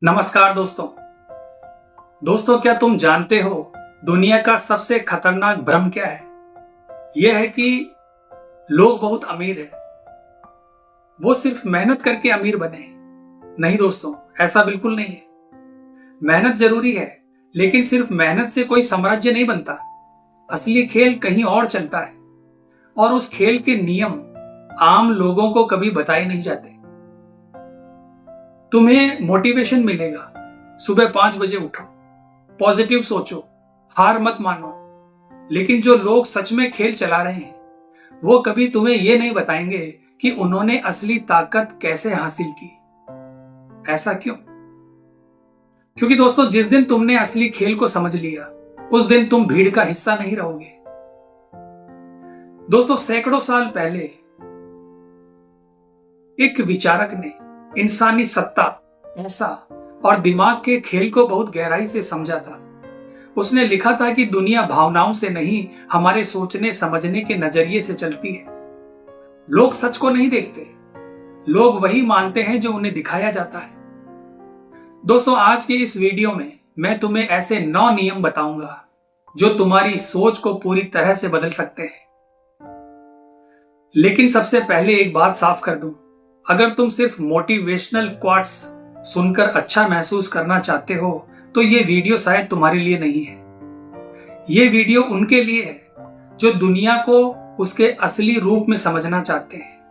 नमस्कार दोस्तों क्या तुम जानते हो दुनिया का सबसे खतरनाक भ्रम क्या है? यह है कि लोग बहुत अमीर हैं, वो सिर्फ मेहनत करके अमीर बने। नहीं दोस्तों, ऐसा बिल्कुल नहीं है। मेहनत जरूरी है, लेकिन सिर्फ मेहनत से कोई साम्राज्य नहीं बनता। असली खेल कहीं और चलता है, और उस खेल के नियम आम लोगों को कभी बताए नहीं जाते। तुम्हें मोटिवेशन मिलेगा, सुबह 5 बजे उठो, पॉजिटिव सोचो, हार मत मानो। लेकिन जो लोग सच में खेल चला रहे हैं, वो कभी तुम्हें ये नहीं बताएंगे कि उन्होंने असली ताकत कैसे हासिल की। ऐसा क्यों? क्योंकि दोस्तों, जिस दिन तुमने असली खेल को समझ लिया, उस दिन तुम भीड़ का हिस्सा नहीं रहोगे। दोस्तों, सैकड़ों साल पहले एक विचारक ने इंसानी सत्ता, पैसा और दिमाग के खेल को बहुत गहराई से समझा था। उसने लिखा था कि दुनिया भावनाओं से नहीं, हमारे सोचने समझने के नजरिए से चलती है। लोग सच को नहीं देखते, लोग वही मानते हैं जो उन्हें दिखाया जाता है। दोस्तों, आज के इस वीडियो में मैं तुम्हें ऐसे 9 नियम बताऊंगा जो तुम्हारी सोच को पूरी तरह से बदल सकते हैं। लेकिन सबसे पहले एक बात साफ कर दूं, अगर तुम सिर्फ मोटिवेशनल क्वाट्स सुनकर अच्छा महसूस करना चाहते हो, तो ये वीडियो शायद तुम्हारे लिए नहीं है। ये वीडियो उनके लिए है जो दुनिया को उसके असली रूप में समझना चाहते हैं,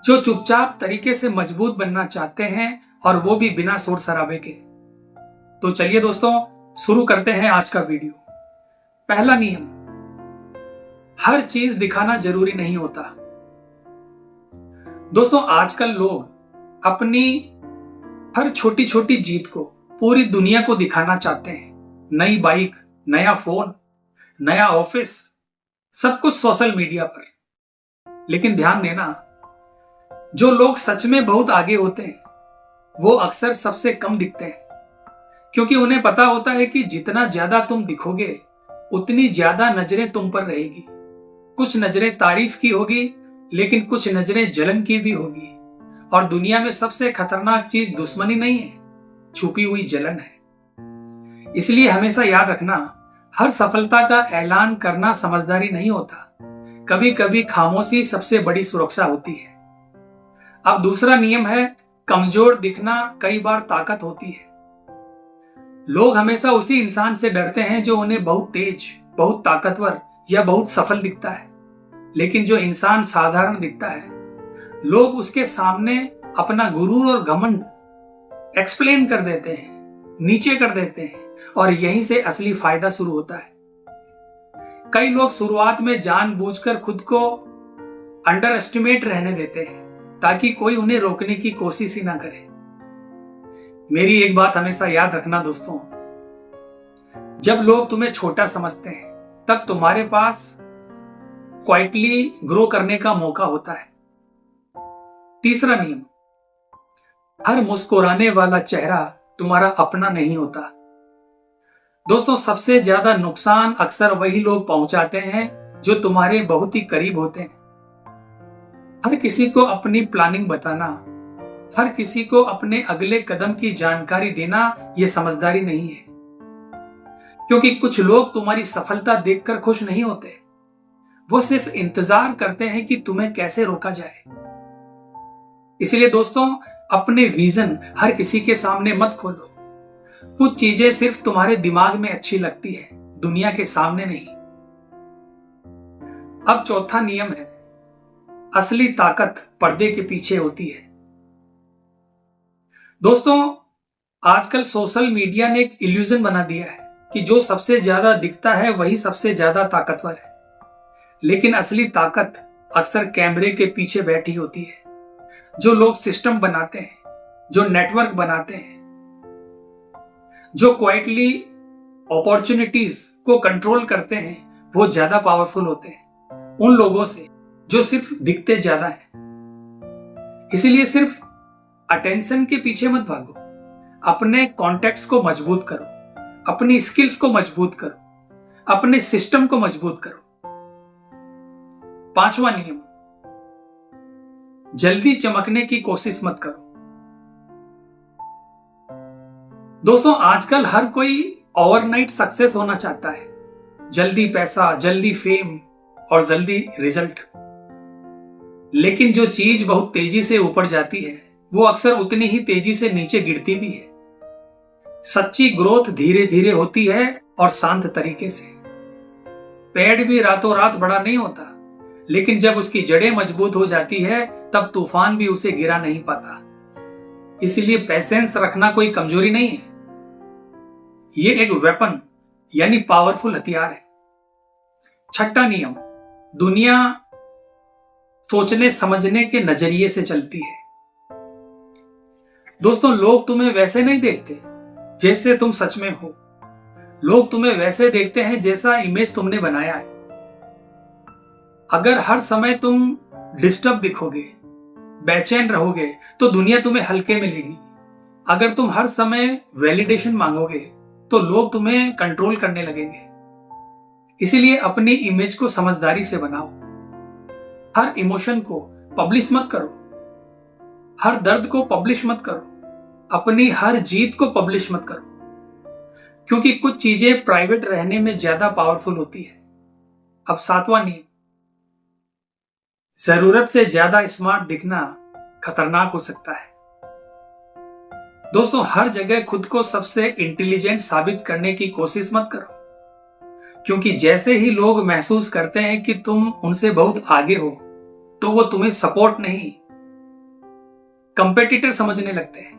जो चुपचाप तरीके से मजबूत बनना चाहते हैं, और वो भी बिना शोर शराबे के। तो चलिए दोस्तों, शुरू करते हैं आज का वीडियो। पहला नियम, हर चीज दिखाना जरूरी नहीं होता। दोस्तों, आजकल लोग अपनी हर छोटी छोटी जीत को पूरी दुनिया को दिखाना चाहते हैं। नई बाइक, नया फोन, नया ऑफिस, सब कुछ सोशल मीडिया पर। लेकिन ध्यान देना, जो लोग सच में बहुत आगे होते हैं, वो अक्सर सबसे कम दिखते हैं। क्योंकि उन्हें पता होता है कि जितना ज्यादा तुम दिखोगे, उतनी ज्यादा नजरें तुम पर रहेगी। कुछ नजरें तारीफ की होगी, लेकिन कुछ नजरें जलन की भी होगी। और दुनिया में सबसे खतरनाक चीज दुश्मनी नहीं है, छुपी हुई जलन है। इसलिए हमेशा याद रखना, हर सफलता का ऐलान करना समझदारी नहीं होता। कभी कभी खामोशी सबसे बड़ी सुरक्षा होती है। अब दूसरा नियम है, कमजोर दिखना कई बार ताकत होती है। लोग हमेशा उसी इंसान से डरते हैं जो उन्हें बहुत तेज, बहुत ताकतवर या बहुत सफल दिखता है। लेकिन जो इंसान साधारण दिखता है, लोग उसके सामने अपना गुरूर और घमंड एक्सप्लेन कर देते हैं, नीचे कर देते हैं, और यहीं से असली फायदा शुरू होता है। कई लोग शुरुआत में जानबूझकर खुद को अंडर एस्टिमेट रहने देते हैं, ताकि कोई उन्हें रोकने की कोशिश ही ना करे। मेरी एक बात हमेशा याद रखना दोस्तों, जब लोग तुम्हें छोटा समझते हैं, तब तुम्हारे पास क्वाइटली ग्रो करने का मौका होता है। तीसरा नियम, हर मुस्कुराने वाला चेहरा तुम्हारा अपना नहीं होता। दोस्तों, सबसे ज्यादा नुकसान अक्सर वही लोग पहुंचाते हैं जो तुम्हारे बहुत ही करीब होते हैं। हर किसी को अपनी प्लानिंग बताना, हर किसी को अपने अगले कदम की जानकारी देना, यह समझदारी नहीं है। क्योंकि कुछ लोग तुम्हारी सफलता देखकर खुश नहीं होते, वो सिर्फ इंतजार करते हैं कि तुम्हें कैसे रोका जाए। इसलिए दोस्तों, अपने विजन हर किसी के सामने मत खोलो। कुछ चीजें सिर्फ तुम्हारे दिमाग में अच्छी लगती है, दुनिया के सामने नहीं। अब चौथा नियम है, असली ताकत पर्दे के पीछे होती है। दोस्तों, आजकल सोशल मीडिया ने एक इल्यूजन बना दिया है कि जो सबसे ज्यादा दिखता है वही सबसे ज्यादा ताकतवर है। लेकिन असली ताकत अक्सर कैमरे के पीछे बैठी होती है। जो लोग सिस्टम बनाते हैं, जो नेटवर्क बनाते हैं, जो क्वाइटली अपॉर्चुनिटीज को कंट्रोल करते हैं, वो ज्यादा पावरफुल होते हैं उन लोगों से जो सिर्फ दिखते ज्यादा हैं। इसीलिए सिर्फ अटेंशन के पीछे मत भागो, अपने कॉन्टेक्ट्स को मजबूत करो, अपनी स्किल्स को मजबूत करो, अपने सिस्टम को मजबूत करो। पांचवा नियम, जल्दी चमकने की कोशिश मत करो। दोस्तों आजकल हर कोई ओवरनाइट सक्सेस होना चाहता है। जल्दी पैसा, जल्दी फेम और जल्दी रिजल्ट। लेकिन जो चीज बहुत तेजी से ऊपर जाती है वो अक्सर उतनी ही तेजी से नीचे गिरती भी है। सच्ची ग्रोथ धीरे धीरे होती है और शांत तरीके से। पेड़ भी रातों रात बड़ा नहीं होता, लेकिन जब उसकी जड़ें मजबूत हो जाती है तब तूफान भी उसे गिरा नहीं पाता। इसीलिए पेशेंस रखना कोई कमजोरी नहीं है, ये एक वेपन यानी पावरफुल हथियार है। छठा नियम, दुनिया सोचने समझने के नजरिए से चलती है। दोस्तों लोग तुम्हें वैसे नहीं देखते जैसे तुम सच में हो। लोग तुम्हें वैसे देखते हैं जैसा इमेज तुमने बनाया है। अगर हर समय तुम डिस्टर्ब दिखोगे, बेचैन रहोगे, तो दुनिया तुम्हें हल्के में लेगी। अगर तुम हर समय वैलिडेशन मांगोगे तो लोग तुम्हें कंट्रोल करने लगेंगे। इसीलिए अपनी इमेज को समझदारी से बनाओ। हर इमोशन को पब्लिश मत करो, हर दर्द को पब्लिश मत करो, अपनी हर जीत को पब्लिश मत करो, क्योंकि कुछ चीजें प्राइवेट रहने में ज्यादा पावरफुल होती है। अब सातवां नियम, जरूरत से ज्यादा स्मार्ट दिखना खतरनाक हो सकता है। दोस्तों हर जगह खुद को सबसे इंटेलिजेंट साबित करने की कोशिश मत करो, क्योंकि जैसे ही लोग महसूस करते हैं कि तुम उनसे बहुत आगे हो तो वो तुम्हें सपोर्ट नहीं, कंपेटिटर समझने लगते हैं।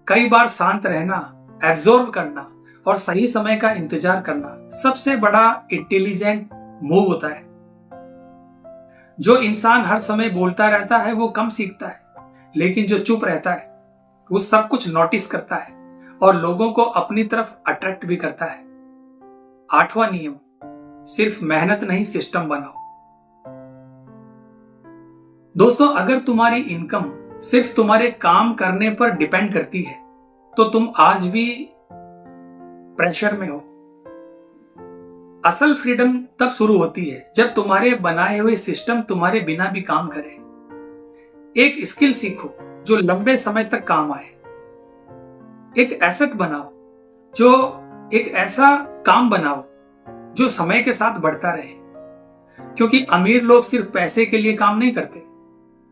कई बार शांत रहना, एब्जॉर्व करना और सही समय का इंतजार करना सबसे बड़ा इंटेलिजेंट मूव होता है। जो इंसान हर समय बोलता रहता है वो कम सीखता है, लेकिन जो चुप रहता है वो सब कुछ नोटिस करता है और लोगों को अपनी तरफ अट्रैक्ट भी करता है। आठवां नियम, सिर्फ मेहनत नहीं सिस्टम बनाओ। दोस्तों अगर तुम्हारी इनकम सिर्फ तुम्हारे काम करने पर डिपेंड करती है तो तुम आज भी प्रेशर में हो। असल फ्रीडम तब शुरू होती है जब तुम्हारे बनाए हुए सिस्टम तुम्हारे बिना भी काम करे। एक स्किल सीखो जो लंबे समय तक काम आए। एक एसेट बनाओ, जो एक ऐसा काम बनाओ जो समय के साथ बढ़ता रहे, क्योंकि अमीर लोग सिर्फ पैसे के लिए काम नहीं करते,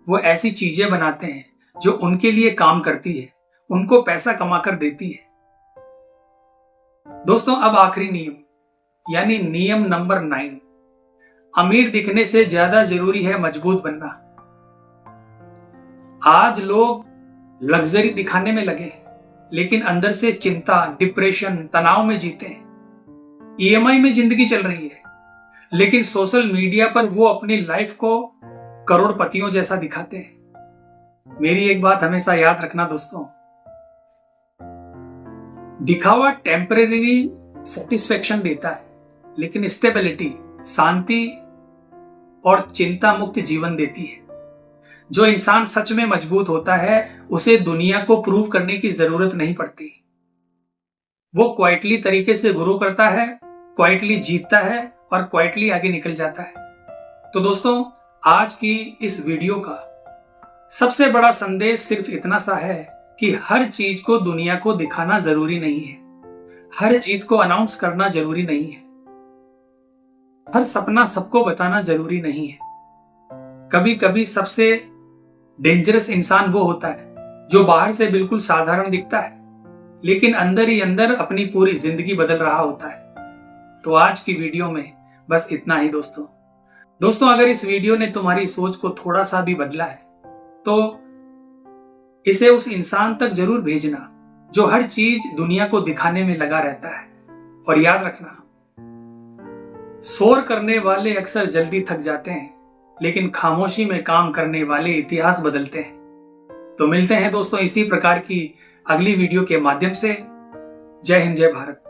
वो ऐसी चीजें बनाते हैं जो उनके लिए काम करती है, उनको पैसा कमाकर देती है। दोस्तों अब आखिरी नियम यानी नियम नंबर 9, अमीर दिखने से ज्यादा जरूरी है मजबूत बनना। आज लोग लग्जरी दिखाने में लगे हैं, लेकिन अंदर से चिंता, डिप्रेशन, तनाव में जीते हैं। ईएमआई में जिंदगी चल रही है, लेकिन सोशल मीडिया पर वो अपनी लाइफ को करोड़पतियों जैसा दिखाते हैं। मेरी एक बात हमेशा याद रखना दोस्तों, दिखावा टेम्परेरी सेटिस्फेक्शन देता है, लेकिन स्टेबिलिटी, शांति और चिंता मुक्त जीवन देती है। जो इंसान सच में मजबूत होता है उसे दुनिया को प्रूव करने की जरूरत नहीं पड़ती। वो क्वाइटली तरीके से ग्रो करता है, क्वाइटली जीतता है और क्वाइटली आगे निकल जाता है। तो दोस्तों आज की इस वीडियो का सबसे बड़ा संदेश सिर्फ इतना सा है कि हर चीज को दुनिया को दिखाना जरूरी नहीं है, हर जीत को अनाउंस करना जरूरी नहीं है, हर सपना सबको बताना जरूरी नहीं है। कभी कभी सबसे डेंजरस इंसान वो होता है जो बाहर से बिल्कुल साधारण दिखता है, लेकिन अंदर ही अंदर अपनी पूरी जिंदगी बदल रहा होता है। तो आज की वीडियो में बस इतना ही दोस्तों अगर इस वीडियो ने तुम्हारी सोच को थोड़ा सा भी बदला है तो इसे उस इंसान तक जरूर भेजना जो हर चीज दुनिया को दिखाने में लगा रहता है। और याद रखना, शोर करने वाले अक्सर जल्दी थक जाते हैं, लेकिन खामोशी में काम करने वाले इतिहास बदलते हैं। तो मिलते हैं दोस्तों इसी प्रकार की अगली वीडियो के माध्यम से। जय हिंद, जय भारत।